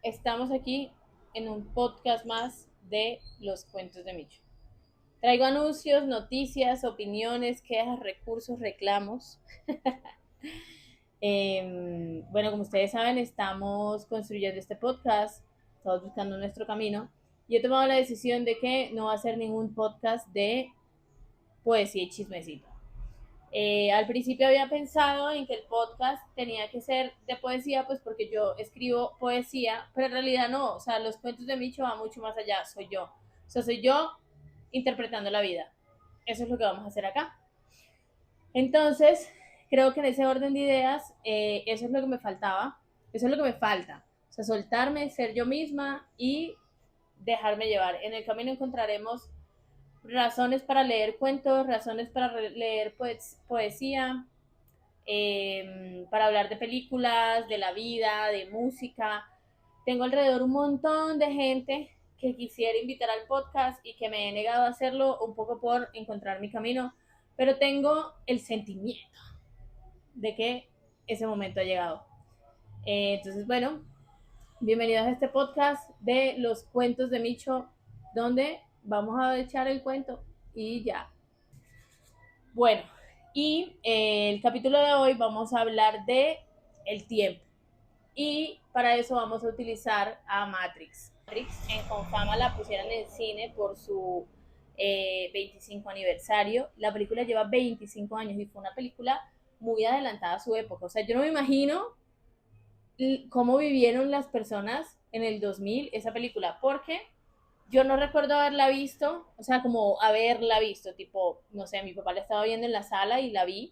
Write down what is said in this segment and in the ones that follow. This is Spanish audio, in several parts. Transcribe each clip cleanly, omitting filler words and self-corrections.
Estamos aquí en un podcast más de los cuentos de Micho. Traigo anuncios, noticias, opiniones, quejas, recursos, reclamos. Bueno, como ustedes saben, estamos construyendo este podcast, estamos buscando nuestro camino. Y he tomado la decisión de que no va a ser ningún podcast de poesía y chismecito. Al principio había pensado en que el podcast tenía que ser de poesía, pues porque yo escribo poesía, pero en realidad no, o sea, los cuentos de Micho van mucho más allá, soy yo. O sea, soy yo interpretando la vida. Eso es lo que vamos a hacer acá. Entonces, creo que en ese orden de ideas, eso es lo que me faltaba, eso es lo que me falta. O sea, soltarme, ser yo misma y dejarme llevar. En el camino encontraremos razones para leer cuentos, razones para leer poesía, para hablar de películas, de la vida, de música. Tengo alrededor un montón de gente que quisiera invitar al podcast y que me he negado a hacerlo un poco por encontrar mi camino, pero tengo el sentimiento de que ese momento ha llegado. Entonces, bueno, bienvenidos a este podcast de los cuentos de Micho, donde vamos a echar el cuento y ya. Bueno, y el capítulo de hoy vamos a hablar de el tiempo. Y para eso vamos a utilizar a Matrix. Matrix con fama la pusieron en el cine por su 25 aniversario. La película lleva 25 años y fue una película muy adelantada a su época. O sea, yo no me imagino cómo vivieron las personas en el 2000 esa película, porque yo no recuerdo haberla visto, o sea, como haberla visto, tipo, no sé, mi papá la estaba viendo en la sala y la vi,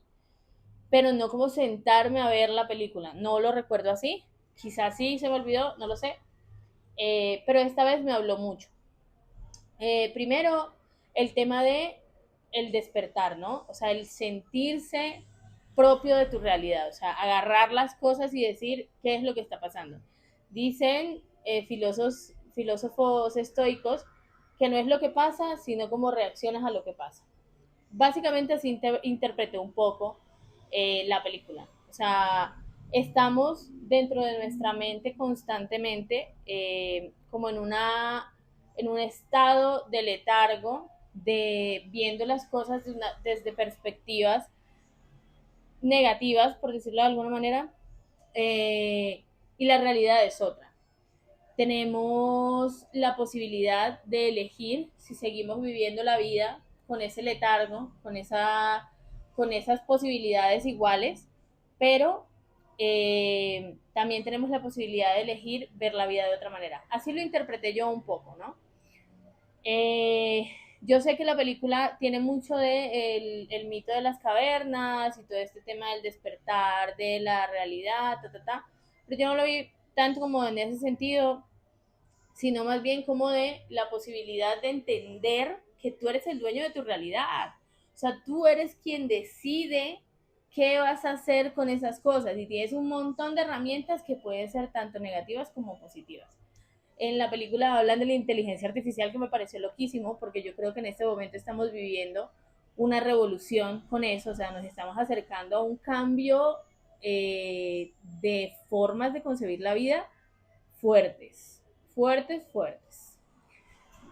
pero no como sentarme a ver la película, no lo recuerdo así, quizás sí se me olvidó, no lo sé, pero esta vez me habló mucho. Primero, el tema de el despertar, ¿no? O sea, el sentirse propio de tu realidad, o sea, agarrar las cosas y decir qué es lo que está pasando. Dicen filósofos estoicos que no es lo que pasa, sino cómo reaccionas a lo que pasa. Básicamente así interpreté un poco la película. O sea, estamos dentro de nuestra mente constantemente como en un estado de letargo, de viendo las cosas desde perspectivas negativas, por decirlo de alguna manera, y la realidad es otra. Tenemos la posibilidad de elegir si seguimos viviendo la vida con ese letargo, con esas posibilidades iguales, pero también tenemos la posibilidad de elegir ver la vida de otra manera. Así lo interpreté yo un poco, ¿no? Yo sé que la película tiene mucho de el mito de las cavernas y todo este tema del despertar de la realidad, pero yo no lo vi tanto como en ese sentido, sino más bien como de la posibilidad de entender que tú eres el dueño de tu realidad. O sea, tú eres quien decide qué vas a hacer con esas cosas y tienes un montón de herramientas que pueden ser tanto negativas como positivas. En la película hablan de la inteligencia artificial, que me pareció loquísimo porque yo creo que en este momento estamos viviendo una revolución con eso, o sea, nos estamos acercando a un cambio de formas de concebir la vida fuertes, fuertes, fuertes.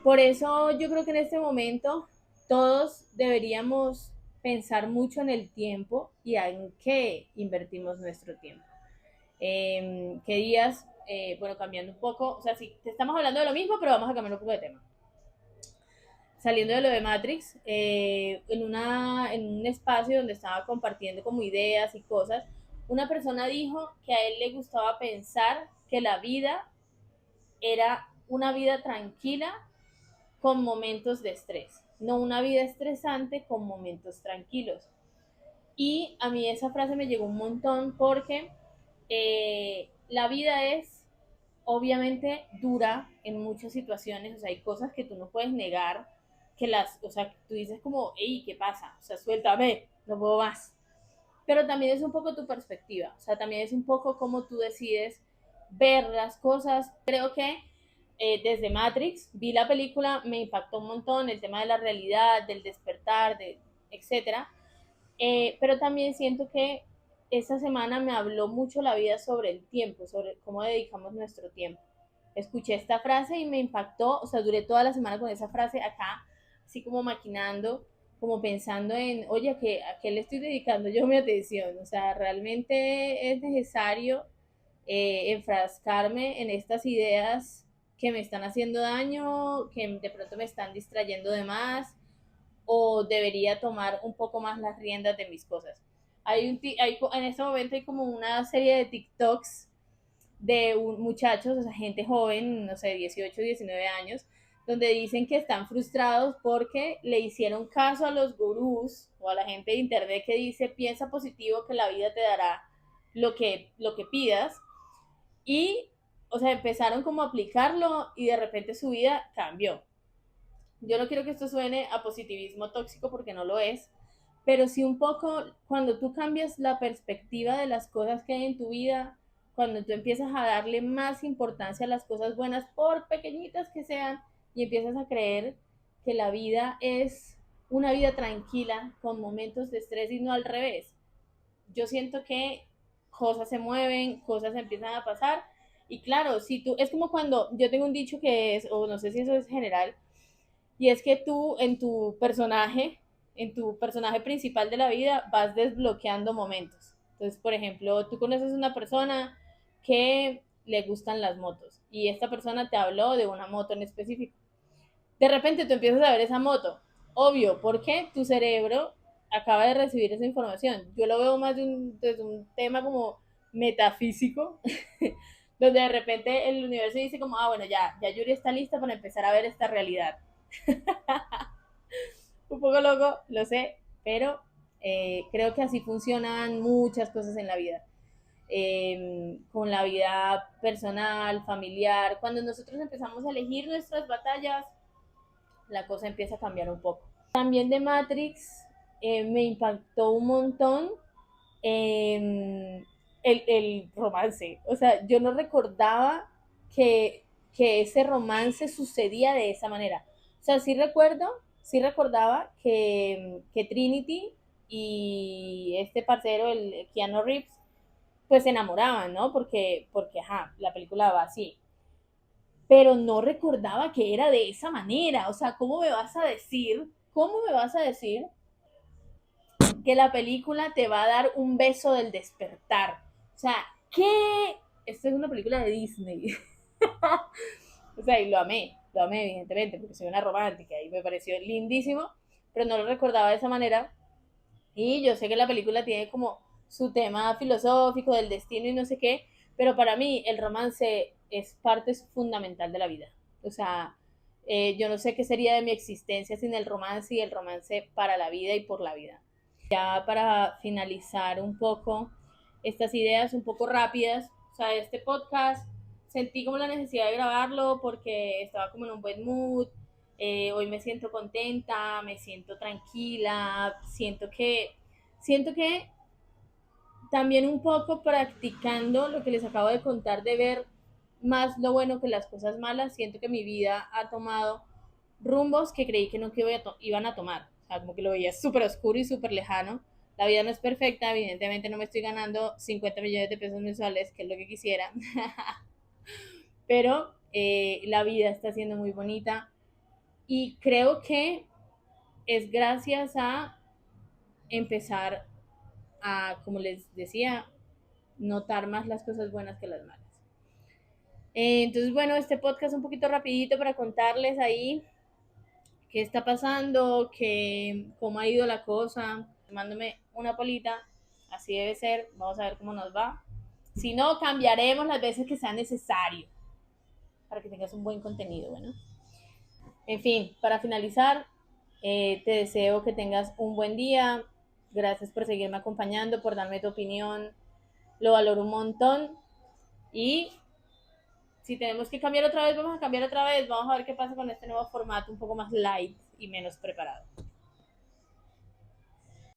Por eso yo creo que en este momento todos deberíamos pensar mucho en el tiempo y en qué invertimos nuestro tiempo. ¿Qué días? Bueno, cambiando un poco, o sea, sí, estamos hablando de lo mismo, pero vamos a cambiar un poco de tema. Saliendo de lo de Matrix, en un espacio donde estaba compartiendo como ideas y cosas, una persona dijo que a él le gustaba pensar que la vida era una vida tranquila con momentos de estrés, no una vida estresante con momentos tranquilos. Y a mí esa frase me llegó un montón porque la vida es obviamente dura en muchas situaciones, o sea, hay cosas que tú no puedes negar, o sea, tú dices como, hey, ¿qué pasa? O sea, suéltame, no puedo más. Pero también es un poco tu perspectiva, o sea, también es un poco cómo tú decides ver las cosas. Creo que desde Matrix vi la película, me impactó un montón el tema de la realidad, del despertar, etcétera. Pero también siento que esta semana me habló mucho la vida sobre el tiempo, sobre cómo dedicamos nuestro tiempo. escuché esta frase y me impactó, o sea, duré toda la semana con esa frase acá, así como maquinando, como pensando en, oye, a qué le estoy dedicando yo mi atención? O sea, realmente es necesario enfrascarme en estas ideas que me están haciendo daño, que de pronto me están distrayendo de más, o debería tomar un poco más las riendas de mis cosas. En este momento hay como una serie de TikToks de muchachos, o sea, gente joven, no sé, 18, 19 años, donde dicen que están frustrados porque le hicieron caso a los gurús o a la gente de internet que dice piensa positivo que la vida te dará lo que pidas y, o sea, empezaron como a aplicarlo y de repente su vida cambió. Yo no quiero que esto suene a positivismo tóxico porque no lo es, pero sí un poco cuando tú cambias la perspectiva de las cosas que hay en tu vida, cuando tú empiezas a darle más importancia a las cosas buenas, por pequeñitas que sean, y empiezas a creer que la vida es una vida tranquila con momentos de estrés y no al revés. Yo siento que cosas se mueven, cosas empiezan a pasar y claro, si tú, es como cuando yo tengo un dicho que es, o no sé si eso es general, y es que tú en tu personaje principal de la vida, vas desbloqueando momentos. Entonces, por ejemplo, tú conoces una persona que le gustan las motos y esta persona te habló de una moto en específico. De repente tú empiezas a ver esa moto. Obvio, porque tu cerebro acaba de recibir esa información. Yo lo veo más desde un tema como metafísico, donde de repente el universo dice como, ah, bueno, ya Yuri está lista para empezar a ver esta realidad. Un poco loco, lo sé, pero creo que así funcionan muchas cosas en la vida. Con la vida personal, familiar. Cuando nosotros empezamos a elegir nuestras batallas, la cosa empieza a cambiar un poco. También de Matrix me impactó un montón el romance. O sea, yo no recordaba que ese romance sucedía de esa manera. O sea, sí recordaba que Trinity y este parcero, el Keanu Reeves, pues se enamoraban, ¿no? Porque ajá, la película va así. Pero no recordaba que era de esa manera. O sea, cómo me vas a decir que la película te va a dar un beso del despertar? O sea, ¿qué? Esto es una película de Disney. O sea, y lo amé evidentemente, porque soy una romántica y me pareció lindísimo, pero no lo recordaba de esa manera. Y yo sé que la película tiene como su tema filosófico del destino y no sé qué, pero para mí el romance es parte fundamental de la vida. O sea, yo no sé qué sería de mi existencia sin el romance y el romance para la vida y por la vida. Ya para finalizar un poco estas ideas un poco rápidas, o sea, este podcast sentí como la necesidad de grabarlo porque estaba como en un buen mood, hoy me siento contenta, me siento tranquila, siento que también un poco practicando lo que les acabo de contar de ver más lo bueno que las cosas malas, siento que mi vida ha tomado rumbos que creí que no que iban a tomar. O sea, como que lo veía súper oscuro y súper lejano. La vida no es perfecta, evidentemente no me estoy ganando 50 millones de pesos mensuales, que es lo que quisiera. Pero la vida está siendo muy bonita y creo que es gracias a empezar a, como les decía, notar más las cosas buenas que las malas. Entonces, bueno, este podcast un poquito rapidito para contarles ahí qué está pasando, cómo ha ido la cosa, tomándome una polita, así debe ser, vamos a ver cómo nos va. Si no, cambiaremos las veces que sea necesario para que tengas un buen contenido, bueno. En fin, para finalizar, te deseo que tengas un buen día, gracias por seguirme acompañando, por darme tu opinión, lo valoro un montón y si tenemos que cambiar otra vez, vamos a cambiar otra vez, vamos a ver qué pasa con este nuevo formato un poco más light y menos preparado.